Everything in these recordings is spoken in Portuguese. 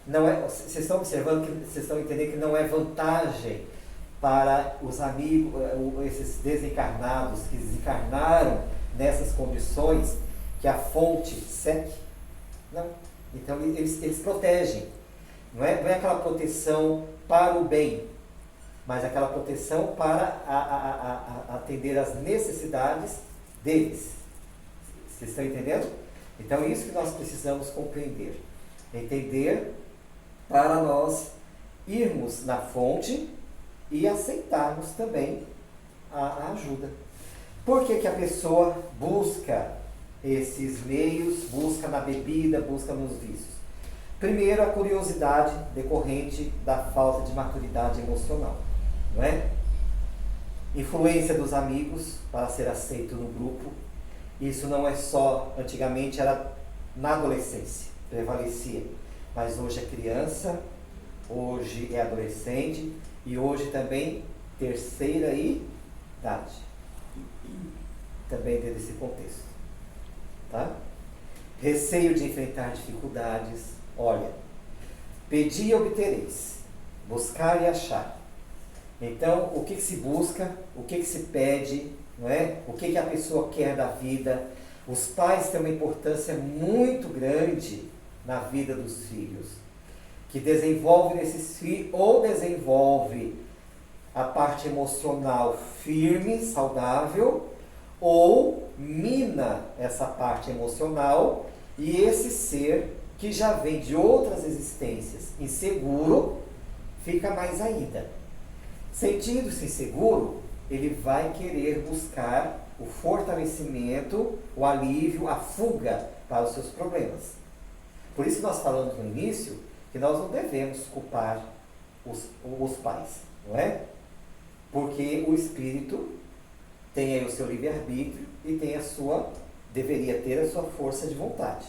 Não é, vocês estão observando, que vocês estão entendendo que não é vantagem para os amigos, esses desencarnados que desencarnaram nessas condições, que a fonte seque? Não. Então eles protegem. Não é aquela proteção para o bem, mas aquela proteção para atender às necessidades deles. Vocês estão entendendo? Então isso que nós precisamos compreender. Entender para nós irmos na fonte e aceitarmos também a ajuda. Por que a pessoa busca esses meios, busca na bebida, busca nos vícios? Primeiro, a curiosidade decorrente da falta de maturidade emocional, não é? Influência dos amigos para ser aceito no grupo. Isso não é só, antigamente era na adolescência, prevalecia. Mas hoje é criança, hoje é adolescente e hoje também terceira idade. Também dentro desse contexto. Tá? Receio de enfrentar dificuldades. Olha, pedi e obtereis, buscar e achar. Então, o que se busca, o que se pede, não é? O que a pessoa quer da vida. Os pais têm uma importância muito grande na vida dos filhos, que desenvolve nesses filhos, ou desenvolve a parte emocional firme, saudável, ou mina essa parte emocional e esse ser que já vem de outras existências inseguro, fica mais ainda. Sentindo-se inseguro, ele vai querer buscar o fortalecimento, o alívio, a fuga para os seus problemas. Por isso nós falamos no início que nós não devemos culpar os pais, não é? Porque o espírito tem aí o seu livre-arbítrio e tem deveria ter a sua força de vontade.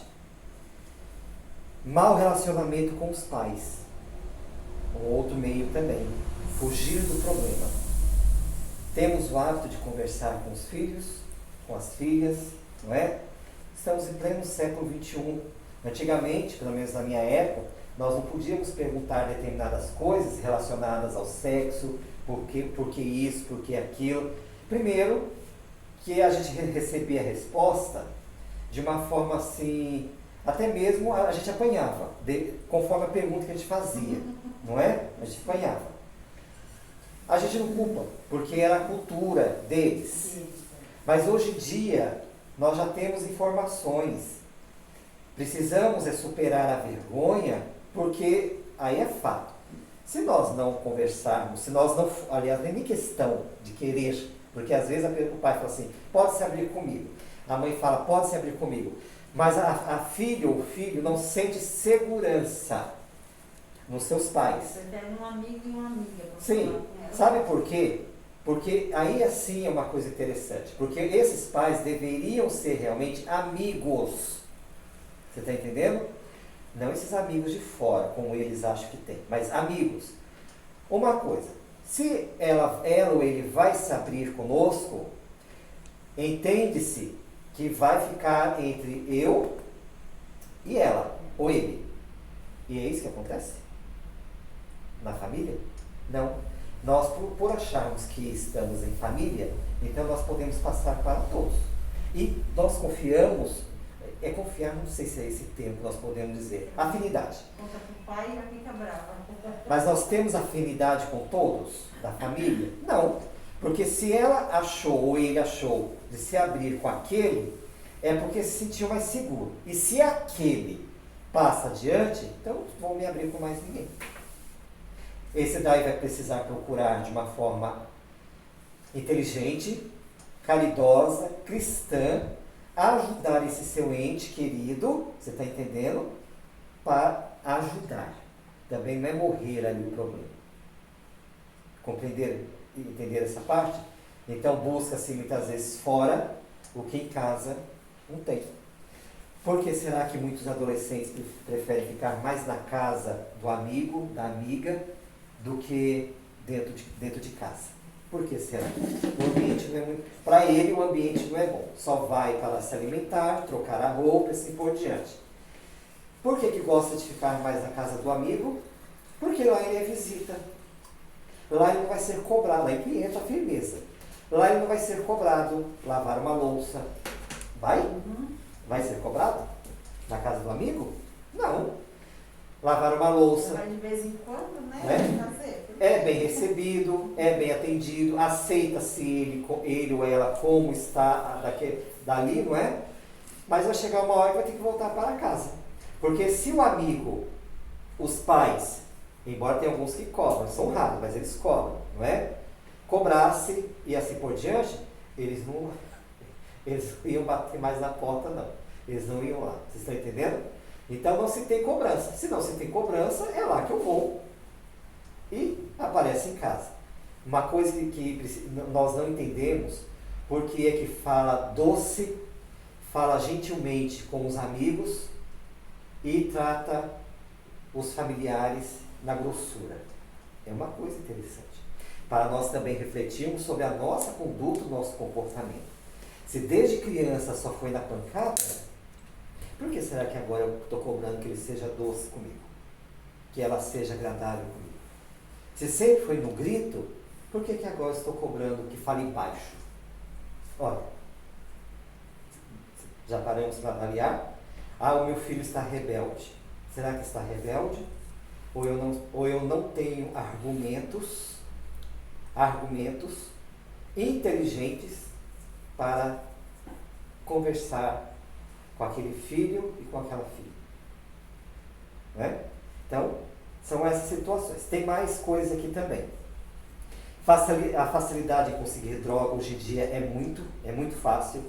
Mau relacionamento com os pais. Um outro meio também. Fugir do problema. Temos o hábito de conversar com os filhos, com as filhas, não é? Estamos em pleno século XXI. Antigamente, pelo menos na minha época, nós não podíamos perguntar determinadas coisas relacionadas ao sexo, por que isso, por que aquilo. Primeiro, que a gente recebia a resposta de uma forma assim, até mesmo a gente apanhava, conforme a pergunta que a gente fazia, não é? A gente apanhava. A gente não culpa, porque era a cultura deles. Mas hoje em dia, nós já temos informações. Precisamos superar a vergonha, porque aí é fato. Se nós não conversarmos, se nós não, aliás, nem questão de querer, porque às vezes o pai fala assim, pode se abrir comigo. A mãe fala, pode se abrir comigo. Mas a filha ou o filho não sente segurança nos seus pais. Você tem um amigo e uma amiga. Sim. Sabe por quê? Porque aí assim é uma coisa interessante. Porque esses pais deveriam ser realmente amigos. Você está entendendo? Não esses amigos de fora, como eles acham que tem, mas amigos. Uma coisa, se ela ou ele vai se abrir conosco, entende-se que vai ficar entre eu e ela, ou ele. E é isso que acontece? Na família? Não. Nós, por acharmos que estamos em família, então nós podemos passar para todos. E nós confiamos, confiar, não sei se é esse termo que nós podemos dizer, afinidade. Conta com o pai e já fica brava. Mas nós temos afinidade com todos da família? Não. Porque se ela achou, ou ele achou, de se abrir com aquele, é porque se sentiu mais seguro. E se aquele passa adiante, então não vou me abrir com mais ninguém. Esse daí vai precisar procurar de uma forma inteligente, caridosa, cristã, ajudar esse seu ente querido, você está entendendo? Para ajudar. Também não é morrer ali o problema. Compreender, entender essa parte? Então busca-se muitas vezes fora o que em casa não tem. Por que será que muitos adolescentes preferem ficar mais na casa do amigo, da amiga, do que dentro de casa? Por que será? O ambiente não é muito... Para ele, o ambiente não é bom. Só vai para se alimentar, trocar a roupa e assim por diante. Por que que gosta de ficar mais na casa do amigo? Porque lá ele é visita. Lá ele não vai ser cobrado, aí que entra a firmeza. Lá ele não vai ser cobrado lavar uma louça. Vai? Vai ser cobrado? Na casa do amigo? Não. Lavar uma louça. Vai de vez em quando, né? É bem recebido, é bem atendido, aceita-se ele ou ela como está dali, não é? Mas vai chegar uma hora que vai ter que voltar para casa. Porque se o amigo, os pais, embora tenha alguns que cobram, são raros, mas eles cobram, não é? Cobrasse e assim por diante, eles não iam bater mais na porta, não. Eles não iam lá. Vocês estão entendendo? Então não se tem cobrança. Se não se tem cobrança, é lá que eu vou. E aparece em casa. Uma coisa que nós não entendemos, porque é que fala doce, fala gentilmente com os amigos e trata os familiares na grossura. É uma coisa interessante. Para nós também refletirmos sobre a nossa conduta, o nosso comportamento. Se desde criança só foi na pancada, por que será que agora eu estou cobrando que ele seja doce comigo? Que ela seja agradável comigo? Se sempre foi no grito, por que agora eu estou cobrando que fale baixo? Olha, já paramos para avaliar? O meu filho está rebelde. Será que está rebelde? Ou eu não tenho argumentos inteligentes para conversar com aquele filho e com aquela filha. Não é? Então, são essas situações. Tem mais coisa aqui também. A facilidade de conseguir droga hoje em dia é muito fácil.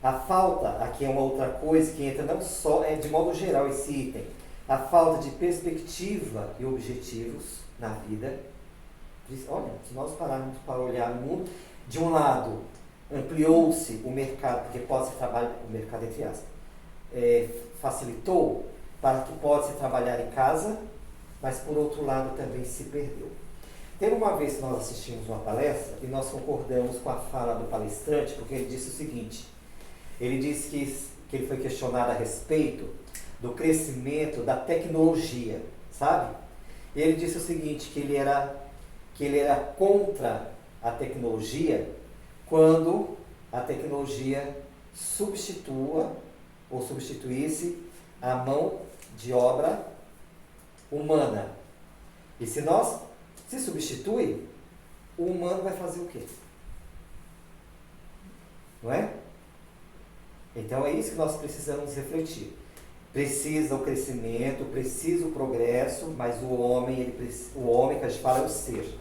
A falta, aqui é uma outra coisa que entra não só, de modo geral esse item, a falta de perspectiva e objetivos na vida. Olha, se nós pararmos para olhar no mundo, de um lado, ampliou-se o mercado, porque pode-se trabalhar, o mercado entre aspas, facilitou para que pode-se trabalhar em casa, mas por outro lado também se perdeu. Teve uma vez que nós assistimos uma palestra e nós concordamos com a fala do palestrante, porque ele disse o seguinte, ele disse que ele foi questionado a respeito do crescimento da tecnologia, sabe? E ele disse o seguinte, que ele era contra a tecnologia quando a tecnologia substituísse a mão de obra humana. E se substitui, o humano vai fazer o quê? Não é? Então é isso que nós precisamos refletir. Precisa o crescimento, precisa o progresso, mas o homem que a gente fala é o ser.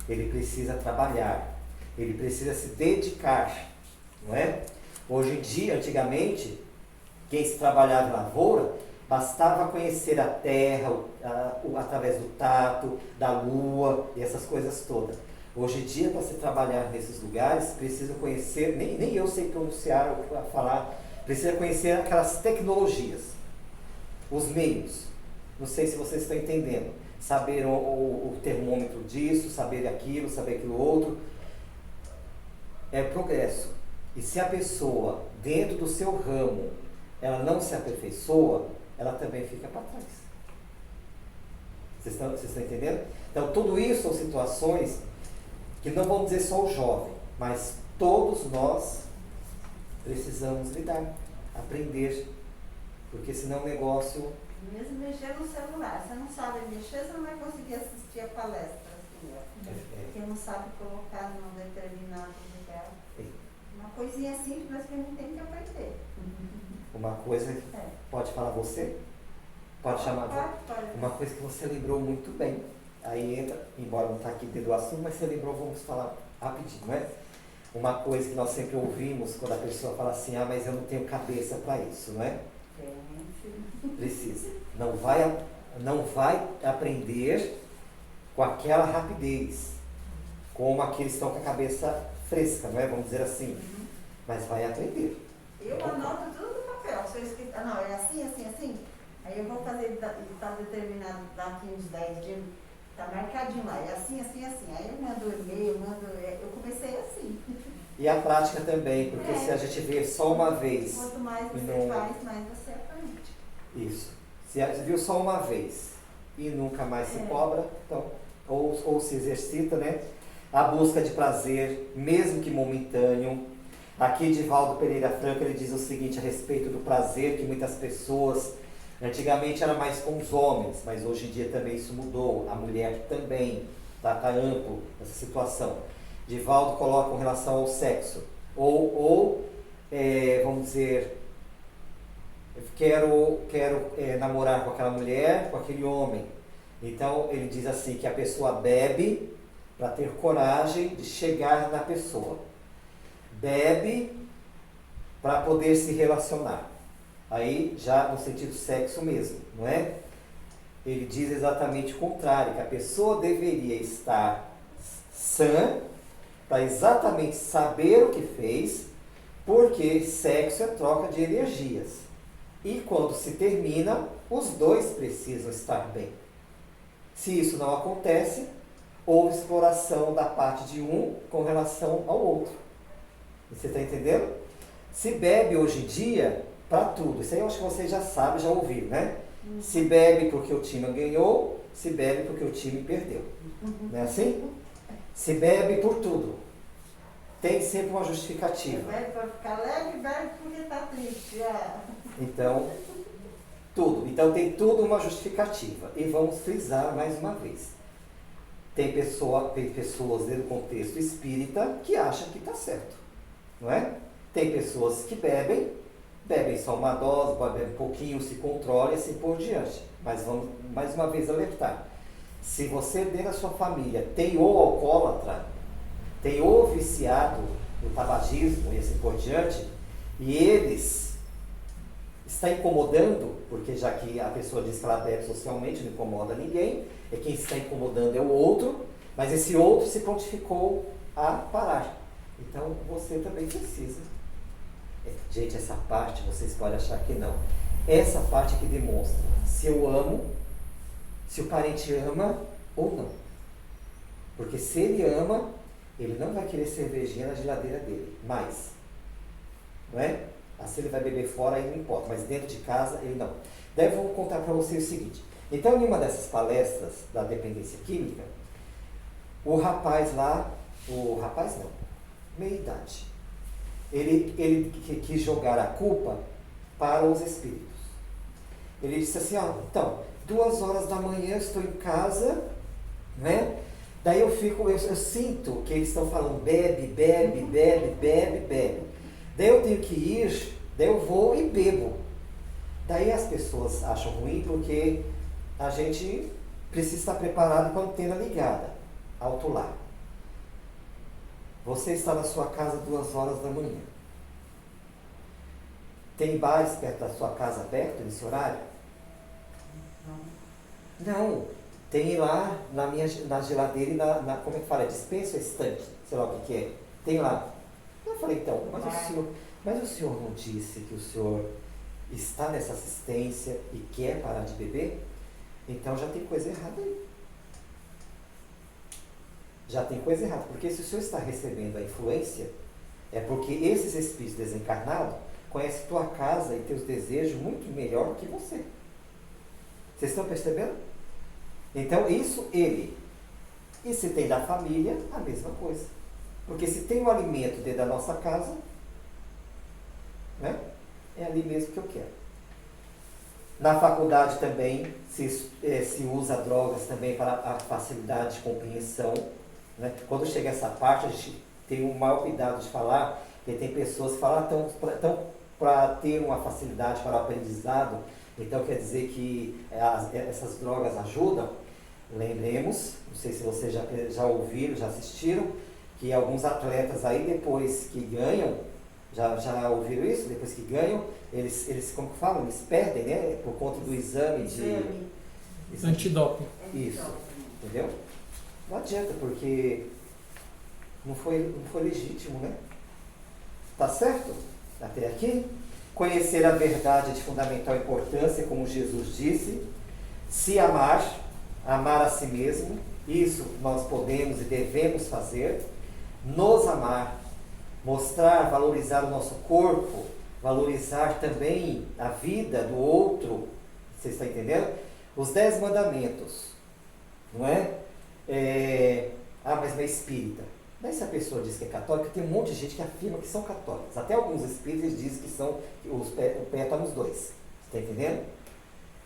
Ele precisa trabalhar, ele precisa se dedicar, não é? Hoje em dia, antigamente, quem se trabalhava em lavoura, bastava conhecer a terra, através do tato, da lua e essas coisas todas. Hoje em dia, para se trabalhar nesses lugares, precisa conhecer, nem eu sei pronunciar ou falar, precisa conhecer aquelas tecnologias, os meios. Não sei se vocês estão entendendo. Saber o termômetro disso, saber aquilo, saber aquilo outro. É progresso. E se a pessoa, dentro do seu ramo, ela não se aperfeiçoa, ela também fica para trás. Vocês estão entendendo? Então, tudo isso são situações que não vamos dizer só o jovem, mas todos nós precisamos lidar, aprender, porque senão o negócio... Mesmo mexer no celular, você não sabe mexer, você não vai conseguir assistir a palestra sua. Porque não sabe colocar num determinado lugar. Uma coisinha simples, mas que a gente tem que aprender. Uma coisa, pode falar você? Pode chamar? Pode. Uma coisa que você lembrou muito bem. Aí entra, embora não está aqui dentro do assunto, mas você lembrou, vamos falar rapidinho, não é? Uma coisa que nós sempre ouvimos quando a pessoa fala assim, mas eu não tenho cabeça para isso, não é? Precisa. Não vai aprender com aquela rapidez, como aqueles que estão com a cabeça fresca, não é? Vamos dizer assim. Mas vai aprender. Eu anoto tudo no papel. Se eu escrito, não, é assim. Aí eu vou fazer, está determinado daqui uns 10 dias, está marcadinho lá, é assim. Aí eu mando e-mail, eu comecei assim. E a prática também, porque se a gente vê só uma vez... Quanto mais você faz, mais você aprende. Isso. Se viu só uma vez e nunca mais se cobra, então, ou se exercita, né? A busca de prazer, mesmo que momentâneo. Aqui Divaldo Pereira Franco, ele diz o seguinte a respeito do prazer que muitas pessoas, antigamente era mais com os homens, mas hoje em dia também isso mudou, a mulher também, tá amplo essa situação. Divaldo coloca com relação ao sexo, vamos dizer, quero namorar com aquela mulher, com aquele homem. Então ele diz assim que a pessoa bebe para ter coragem de chegar na pessoa. Bebe para poder se relacionar. Aí já no sentido sexo mesmo, não é? Ele diz exatamente o contrário, que a pessoa deveria estar sã para exatamente saber o que fez, porque sexo é troca de energias. E quando se termina, os dois precisam estar bem. Se isso não acontece, houve exploração da parte de um com relação ao outro. Você está entendendo? Se bebe hoje em dia, para tudo. Isso aí eu acho que vocês já sabem, já ouviram, né? Se bebe porque o time ganhou, se bebe porque o time perdeu. Não é assim? Se bebe por tudo. Tem sempre uma justificativa. Bebe para ficar leve, bebe porque está triste. Então, tudo. Então tem tudo uma justificativa. E vamos frisar mais uma vez. Tem pessoas dentro do contexto espírita que acham que está certo. Não é? Tem pessoas que bebem só uma dose, bebem um pouquinho, se controle e assim por diante. Mas vamos mais uma vez alertar. Se você dentro da sua família tem o alcoólatra, tem o viciado no tabagismo e assim por diante, e eles está incomodando, porque já que a pessoa diz que ela bebe socialmente, não incomoda ninguém, é quem está incomodando é o outro, mas esse outro se prontificou a parar. Então você também precisa. Gente, essa parte vocês podem achar que não. Essa parte que demonstra se eu amo, se o parente ama ou não. Porque se ele ama, ele não vai querer cervejinha na geladeira dele, mais. Não é? Assim ele vai beber fora, aí não importa, mas dentro de casa ele não. Daí eu vou contar para vocês o seguinte. Então, em uma dessas palestras da dependência química, o rapaz não, meia idade, ele quis jogar a culpa para os espíritos. Ele disse assim, então, 2 horas da manhã eu estou em casa, né? Daí eu sinto que eles estão falando bebe. Daí eu tenho que ir, daí eu vou e bebo. Daí as pessoas acham ruim porque a gente precisa estar preparado com a antena ligada, alto lá. Você está na sua casa 2 horas da manhã. Tem bares perto da sua casa aberto nesse horário? Não. Tem lá na geladeira e como é que fala? Dispensa ou estante? Sei lá o que é. Tem lá. Eu falei, então, mas o senhor não disse que o senhor está nessa assistência e quer parar de beber? Então já tem coisa errada aí. Já tem coisa errada, porque se o senhor está recebendo a influência, é porque esses espíritos desencarnados conhecem tua casa e teus desejos muito melhor que você. Vocês estão percebendo? Então isso ele. E se tem da família, a mesma coisa. Porque se tem um alimento dentro da nossa casa, né, é ali mesmo que eu quero. Na faculdade também se usa drogas também para a facilidade de compreensão. Né? Quando chega essa parte, a gente tem o maior cuidado de falar, porque tem pessoas que falam, para ter uma facilidade para o aprendizado, então quer dizer que essas drogas ajudam. Lembremos, não sei se vocês já ouviram, já assistiram, que alguns atletas aí depois que ganham, já ouviram isso? Depois que ganham, eles como que falam? Eles perdem, né? Por conta do exame de... Antidoping. Isso, entendeu? Não adianta, porque não foi legítimo, né? Tá certo? Até aqui. Conhecer a verdade é de fundamental importância, como Jesus disse. Se amar a si mesmo, isso nós podemos e devemos fazer. Nos amar, mostrar, valorizar o nosso corpo, valorizar também a vida do outro, Você está entendendo? Os 10 mandamentos, não é? Mas não é espírita. Daí se a pessoa diz que é católica, tem um monte de gente que afirma que são católicos. Até alguns espíritas dizem que são, o pé está nos dois. Você está entendendo?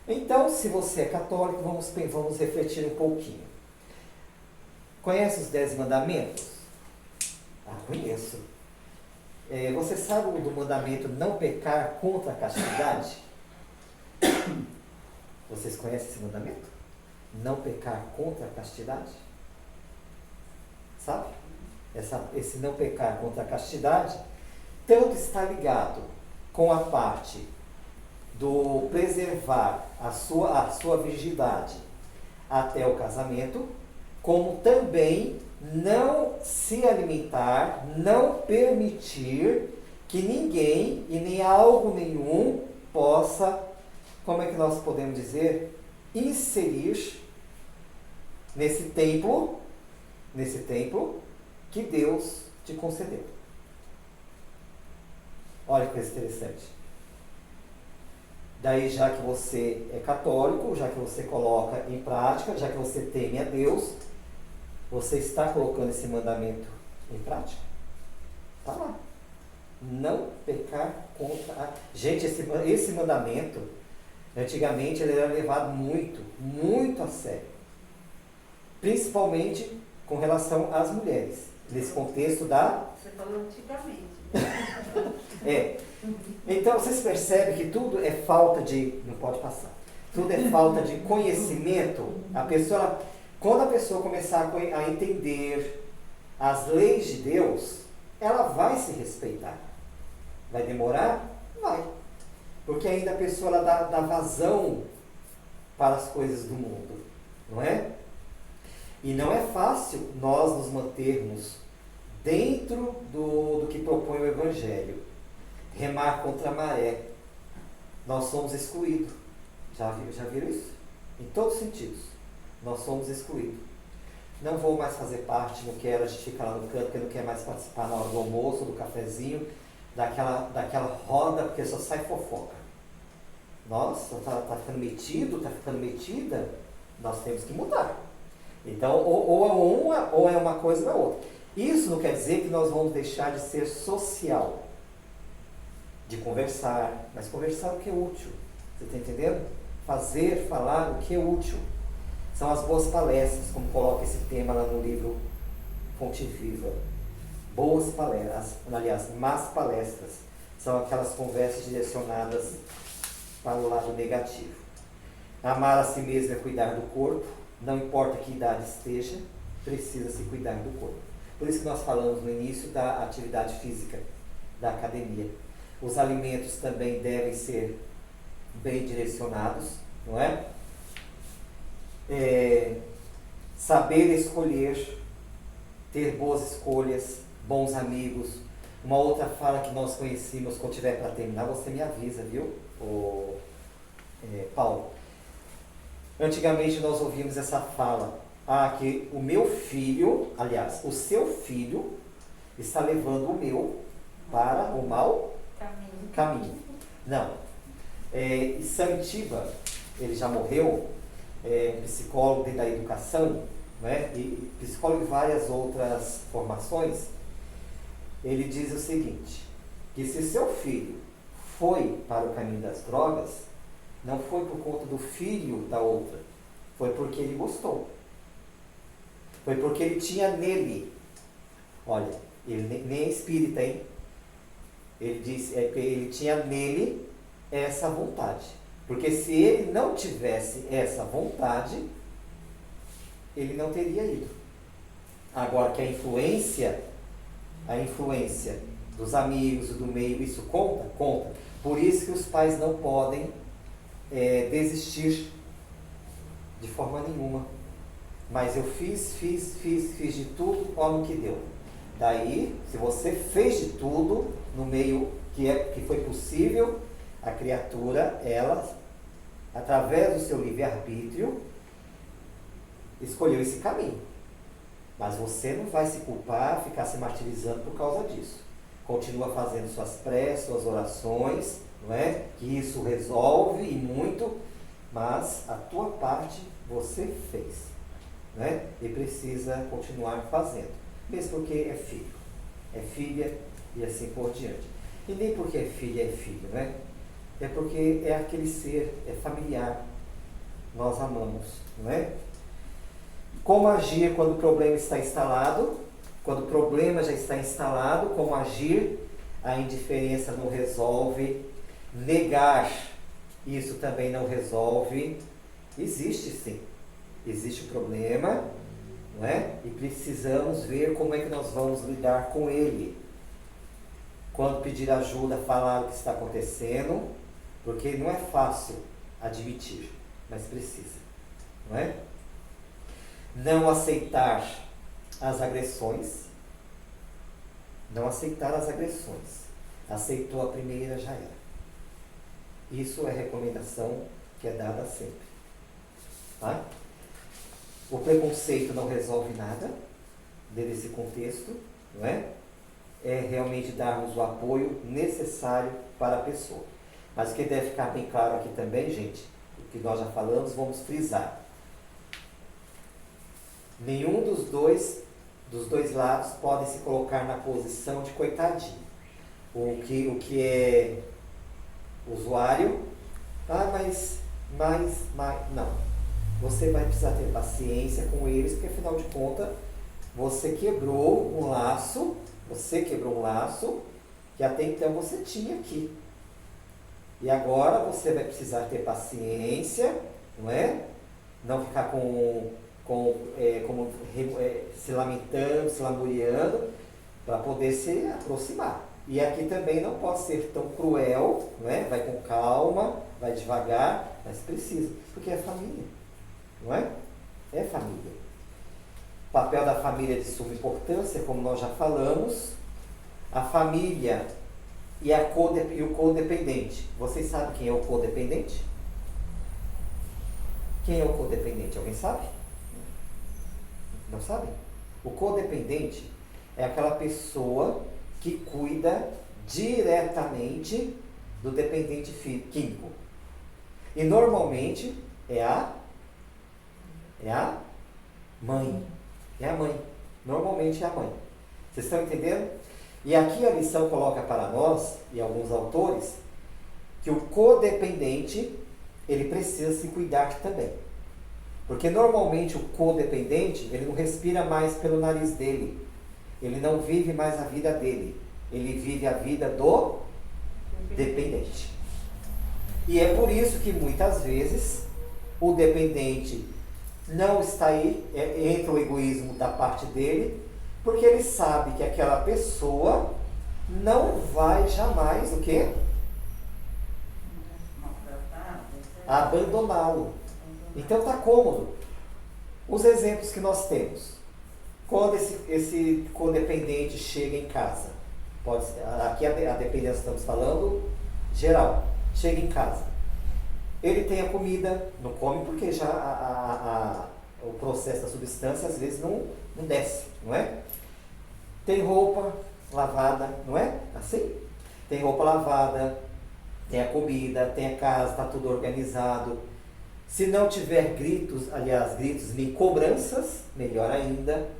Então, se você é católico, vamos refletir um pouquinho. Conhece os 10 mandamentos? Conheço. Você sabe do mandamento não pecar contra a castidade? Vocês conhecem esse mandamento? Não pecar contra a castidade? Sabe? Esse não pecar contra a castidade tanto está ligado com a parte do preservar a sua virgindade até o casamento, como também não se alimentar, não permitir que ninguém e nem algo nenhum possa, como é que nós podemos dizer, inserir nesse templo que Deus te concedeu. Olha que coisa interessante. Daí, já que você é católico, já que você coloca em prática, já que você teme a Deus, você está colocando esse mandamento em prática? Está lá. Não pecar contra a... Gente, esse mandamento, antigamente, ele era levado muito, muito a sério. Principalmente com relação às mulheres. Nesse contexto da... Você falou antigamente. Então, vocês percebem que tudo é falta de... Não pode passar. Tudo é falta de conhecimento. Quando a pessoa começar a entender as leis de Deus, ela vai se respeitar. Vai demorar? Vai. Porque ainda a pessoa ela dá vazão para as coisas do mundo. Não é? E não é fácil nós nos mantermos dentro do que propõe o Evangelho. Remar contra a maré. Nós somos excluídos. Já viram isso? Em todos os sentidos. Nós somos excluídos. Não vou mais fazer parte, não quero, a gente fica lá no canto, porque não quer mais participar na hora do almoço, do cafezinho, daquela roda, porque só sai fofoca. Nossa, tá ficando metido, tá ficando metida, nós temos que mudar. Então, ou é uma coisa ou é outra. Isso não quer dizer que nós vamos deixar de ser social, de conversar, mas conversar o que é útil. Você está entendendo? Falar o que é útil. São as boas palestras, como coloca esse tema lá no livro Fonte Viva. Boas palestras, aliás, más palestras, são aquelas conversas direcionadas para o lado negativo. Amar a si mesmo é cuidar do corpo, não importa que idade esteja, precisa se cuidar do corpo. Por isso que nós falamos no início da atividade física, da academia. Os alimentos também devem ser bem direcionados, não é? Saber escolher, ter boas escolhas, bons amigos. Uma outra fala que nós conhecemos, quando tiver para terminar, você me avisa, viu, Paulo? Antigamente nós ouvíamos essa fala, que o meu filho, aliás, o seu filho está levando o meu para o mau caminho. Não. Santiba, ele já morreu, psicólogo da educação, né? E psicólogo de várias outras formações. Ele diz o seguinte, que se seu filho foi para o caminho das drogas, não foi por conta do filho da outra, foi porque ele gostou. Foi porque ele tinha nele, olha, ele nem é espírita, hein? Ele disse, que ele tinha nele essa vontade. Porque se ele não tivesse essa vontade, ele não teria ido. Agora que a influência dos amigos, do meio, isso conta? Conta. Por isso que os pais não podem desistir de forma nenhuma. Mas eu fiz de tudo, olha no que deu. Daí, se você fez de tudo, no meio que foi possível, a criatura, ela, através do seu livre-arbítrio, escolheu esse caminho. Mas você não vai se culpar, ficar se martirizando por causa disso. Continua fazendo suas preces, suas orações, não é? Que isso resolve e muito. mas a tua parte você fez, né? E precisa continuar fazendo, mesmo porque é filho, é filha e assim por diante. E nem porque é filha, é filho, né? É porque é aquele ser, é familiar, nós amamos, não é? Como agir quando o problema está instalado? Quando o problema já está instalado, como agir? A indiferença não resolve. Negar, isso também não resolve. Existe sim, existe o problema, não é? E precisamos ver como é que nós vamos lidar com ele. Quando pedir ajuda, falar o que está acontecendo, porque não é fácil admitir, mas precisa, não é? Não aceitar as agressões. Não aceitar as agressões. Aceitou a primeira, já era. Isso é recomendação que é dada sempre. Tá? O preconceito não resolve nada desse contexto, não é? É realmente darmos o apoio necessário para a pessoa. Mas o que deve ficar bem claro aqui também, gente, o que nós já falamos, vamos frisar. Nenhum dos dois lados pode se colocar na posição de coitadinho. O que é usuário, mas, não. Você vai precisar ter paciência com eles, porque afinal de contas, você quebrou um laço que até então você tinha aqui. E agora você vai precisar ter paciência, não é? Não ficar se lamentando, se lamuriando, para poder se aproximar. E aqui também não pode ser tão cruel, não é? Vai com calma, vai devagar, mas precisa, porque é família, não é? É família. O papel da família é de suma importância, como nós já falamos. A família e o codependente. Vocês sabem quem é o codependente? Quem é o codependente? Alguém sabe? Não sabe? O codependente é aquela pessoa que cuida diretamente do dependente químico. E normalmente é a mãe. É a mãe. Normalmente é a mãe. Vocês estão entendendo? E aqui a lição coloca para nós, e alguns autores, que o codependente, ele precisa se cuidar também. Porque normalmente o codependente, ele não respira mais pelo nariz dele. Ele não vive mais a vida dele. Ele vive a vida do dependente. E é por isso que muitas vezes o dependente não está aí, entra o egoísmo da parte dele, porque ele sabe que aquela pessoa não vai jamais, o quê? Abandoná-lo. Então está cômodo. Os exemplos que nós temos. Quando esse codependente chega em casa, aqui a dependência estamos falando geral, chega em casa. Ele tem a comida, não come porque já o processo da substância às vezes não desce, não é? Tem roupa lavada, não é? Assim? Tem roupa lavada, tem a comida, tem a casa, está tudo organizado. Se não tiver gritos nem cobranças, melhor ainda.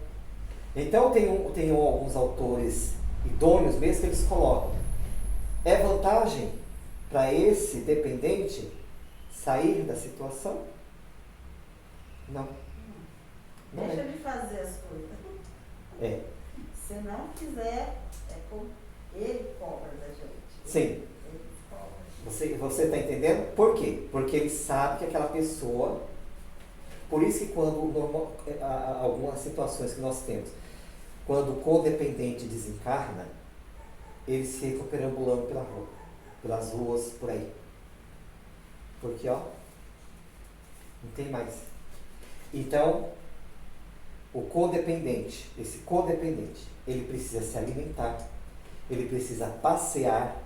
Então tem alguns autores idôneos mesmo que eles colocam. É vantagem para esse dependente sair da situação? Não. Deixa de fazer as coisas. Se não quiser, ele cobra da gente. Sim. Você está entendendo? Por quê? Porque ele sabe que aquela pessoa... Por isso que algumas situações que nós temos, quando o codependente desencarna, eles ficam perambulando pelas ruas, por aí. Porque, não tem mais. Então, esse codependente, ele precisa se alimentar, ele precisa passear,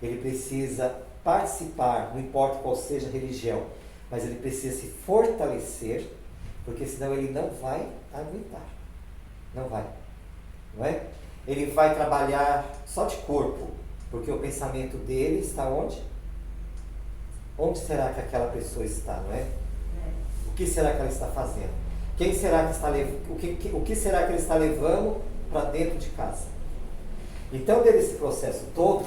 ele precisa participar, não importa qual seja a religião, mas ele precisa se fortalecer, porque senão ele não vai aguentar. Não vai. Não é? Ele vai trabalhar só de corpo, porque o pensamento dele está onde? onde será que aquela pessoa está, não é? É. O que será que ela está fazendo? Quem será que está o que será que ele está levando para dentro de casa? Então, desse processo todo,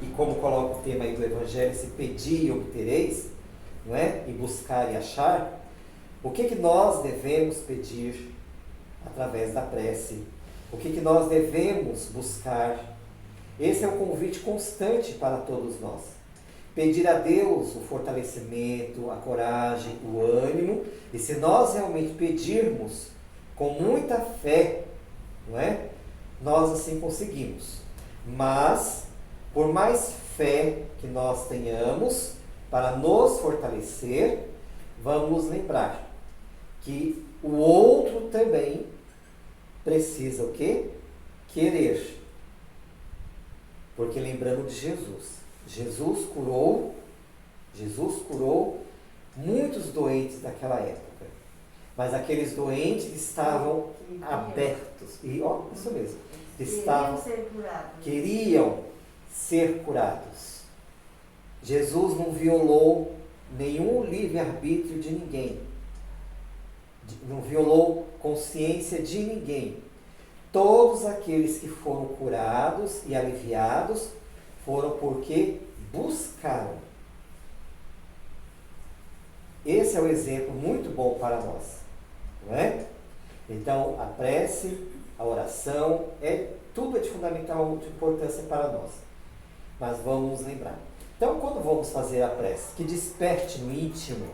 e como coloca o tema aí do Evangelho, se pedir e obtereis, não é? E buscar e achar, o que nós devemos pedir através da prece? O que nós devemos buscar? Esse é um convite constante para todos nós. Pedir a Deus o fortalecimento, a coragem, o ânimo, e se nós realmente pedirmos com muita fé, não é? Nós assim conseguimos. Mas, por mais fé que nós tenhamos para nos fortalecer, vamos lembrar que o outro também precisa o quê? Querer. Porque lembrando de Jesus. Jesus curou muitos doentes daquela época. Mas aqueles doentes estavam abertos. E, isso mesmo. Queriam ser curados. Jesus não violou nenhum livre-arbítrio de ninguém. Não violou consciência de ninguém. Todos aqueles que foram curados e aliviados foram porque buscaram. Esse é um exemplo muito bom para nós, não é? Então, a prece, a oração, tudo é de fundamental importância para nós. Mas vamos lembrar. Então, quando vamos fazer a prece, que desperte no íntimo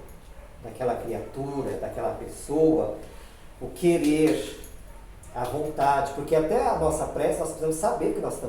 daquela criatura, daquela pessoa, o querer, a vontade, porque até a nossa prece nós precisamos saber que nós estamos